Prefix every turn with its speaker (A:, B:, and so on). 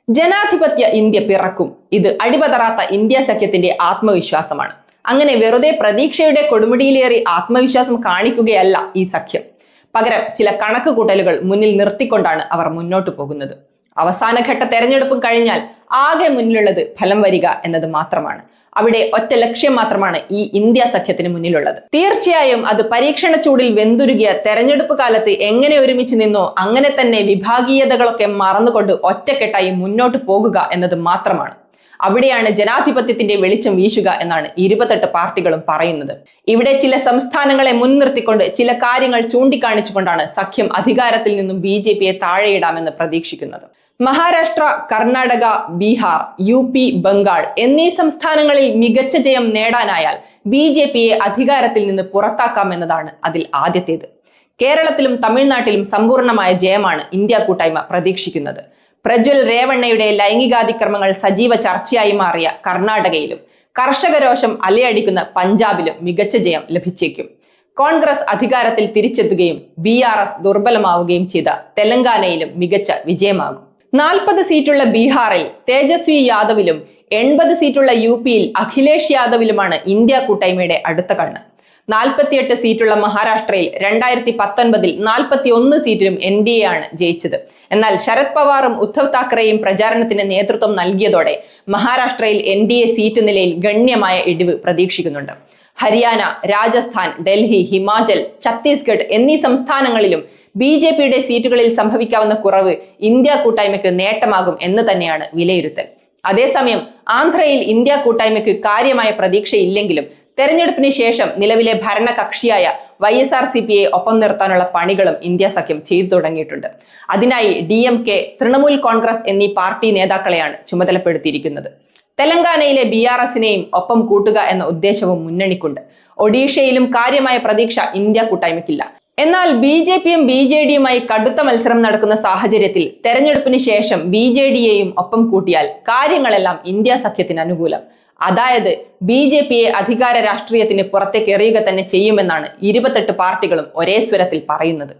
A: ജനാധിപത്യ ഇന്ത്യ പിറക്കും. ഇത് അടിപതറാത്ത ഇന്ത്യ സഖ്യത്തിന്റെ ആത്മവിശ്വാസമാണ്. അങ്ങനെ വെറുതെ പ്രതീക്ഷയുടെ കൊടുമുടിയിലേറി ആത്മവിശ്വാസം കാണിക്കുകയല്ല ഈ സഖ്യം. പകരം ചില കണക്കുകൂട്ടലുകൾ മുന്നിൽ നിർത്തിക്കൊണ്ടാണ് അവർ മുന്നോട്ടു പോകുന്നത്. അവസാനഘട്ട തെരഞ്ഞെടുപ്പും കഴിഞ്ഞാൽ ആകെ മുന്നിലുള്ളത് ഫലം വരിക എന്നത് മാത്രമാണ്. അവിടെ ഒറ്റ ലക്ഷ്യം മാത്രമാണ് ഈ ഇന്ത്യ സഖ്യത്തിന് മുന്നിലുള്ളത്. തീർച്ചയായും അത് പരീക്ഷണ ചൂടിൽ വെന്തുരുകിയ തെരഞ്ഞെടുപ്പ് കാലത്ത് എങ്ങനെ ഒരുമിച്ച് നിന്നോ അങ്ങനെ തന്നെ വിഭാഗീയതകളൊക്കെ മറന്നുകൊണ്ട് ഒറ്റക്കെട്ടായി മുന്നോട്ട് പോകുക എന്നത് മാത്രമാണ്. അവിടെയാണ് ജനാധിപത്യത്തിന്റെ വെളിച്ചം വീശുക എന്നാണ് 28 പാർട്ടികളും പറയുന്നത്. ഇവിടെ ചില സംസ്ഥാനങ്ങളെ മുൻനിർത്തിക്കൊണ്ട് ചില കാര്യങ്ങൾ ചൂണ്ടിക്കാണിച്ചുകൊണ്ടാണ് സഖ്യം അധികാരത്തിൽ നിന്നും BJP താഴെയിടാമെന്ന് പ്രതീക്ഷിക്കുന്നത്. മഹാരാഷ്ട്ര, കർണാടക, ബീഹാർ, UP, ബംഗാൾ എന്നീ സംസ്ഥാനങ്ങളിൽ മികച്ച ജയം നേടാനായാൽ BJP അധികാരത്തിൽ നിന്ന് പുറത്താക്കാമെന്നതാണ് അതിൽ ആദ്യത്തേത്. കേരളത്തിലും തമിഴ്നാട്ടിലും സമ്പൂർണമായ ജയമാണ് ഇന്ത്യ കൂട്ടായ്മ പ്രതീക്ഷിക്കുന്നത്. പ്രജ്വൽ രേവണ്ണയുടെ ലൈംഗികാതിക്രമങ്ങൾ സജീവ ചർച്ചയായി മാറിയ കർണാടകയിലും കർഷക രോഷം അലയടിക്കുന്ന പഞ്ചാബിലും മികച്ച ജയം ലഭിച്ചേക്കും. കോൺഗ്രസ് അധികാരത്തിൽ തിരിച്ചെത്തുകയും BRS ദുർബലമാവുകയും ചെയ്ത തെലങ്കാനയിലും മികച്ച വിജയമാകും. 40 സീറ്റുള്ള ബീഹാറിൽ തേജസ്വി യാദവിലും 80 സീറ്റുള്ള UPയിൽ അഖിലേഷ് യാദവിലുമാണ് ഇന്ത്യ കൂട്ടായ്മയുടെ അടുത്ത കണ്ണ്. 48 സീറ്റുള്ള മഹാരാഷ്ട്രയിൽ 2019 41 സീറ്റിലും NDA ആണ് ജയിച്ചത്. എന്നാൽ ശരത് പവാറും ഉദ്ധവ് താക്കറെയും പ്രചാരണത്തിന് നേതൃത്വം നൽകിയതോടെ മഹാരാഷ്ട്രയിൽ NDA സീറ്റ് നിലയിൽ ഗണ്യമായ ഇടിവ് പ്രതീക്ഷിക്കുന്നുണ്ട്. ഹരിയാന, രാജസ്ഥാൻ, ഡൽഹി, ഹിമാചൽ, ഛത്തീസ്ഗഡ് എന്നീ സംസ്ഥാനങ്ങളിലും BJPയുടെ സീറ്റുകളിൽ സംഭവിക്കാവുന്ന കുറവ് ഇന്ത്യ കൂട്ടായ്മയ്ക്ക് നേട്ടമാകും എന്ന് തന്നെയാണ് വിലയിരുത്തൽ. അതേസമയം ആന്ധ്രയിൽ ഇന്ത്യ കൂട്ടായ്മയ്ക്ക് കാര്യമായ പ്രതീക്ഷയില്ലെങ്കിലും തെരഞ്ഞെടുപ്പിന് ശേഷം നിലവിലെ ഭരണകക്ഷിയായ YSRCPയെ ഒപ്പം നിർത്താനുള്ള പണികളും ഇന്ത്യ സഖ്യം ചെയ്തു തുടങ്ങിയിട്ടുണ്ട്. അതിനായി DMK, തൃണമൂൽ കോൺഗ്രസ് എന്നീ പാർട്ടി നേതാക്കളെയാണ് ചുമതലപ്പെടുത്തിയിരിക്കുന്നത്. തെലങ്കാനയിലെ BRSനെയും ഒപ്പം കൂട്ടുക എന്ന ഉദ്ദേശവും മുന്നണിക്കുണ്ട്. ഒഡീഷയിലും കാര്യമായ പ്രതീക്ഷ ഇന്ത്യ കൂട്ടായ്മയ്ക്കില്ല. എന്നാൽ BJPയും BJDയുമായി കടുത്ത മത്സരം നടക്കുന്ന സാഹചര്യത്തിൽ തെരഞ്ഞെടുപ്പിന് ശേഷം BJDയെയും ഒപ്പം കൂട്ടിയാൽ കാര്യങ്ങളെല്ലാം ഇന്ത്യ സഖ്യത്തിന് അനുകൂലം. അതായത് BJPയെ അധികാര രാഷ്ട്രീയത്തിന് പുറത്തേക്ക് എറിയുക തന്നെ ചെയ്യുമെന്നാണ് 28 പാർട്ടികളും ഒരേ സ്വരത്തിൽ പറയുന്നത്.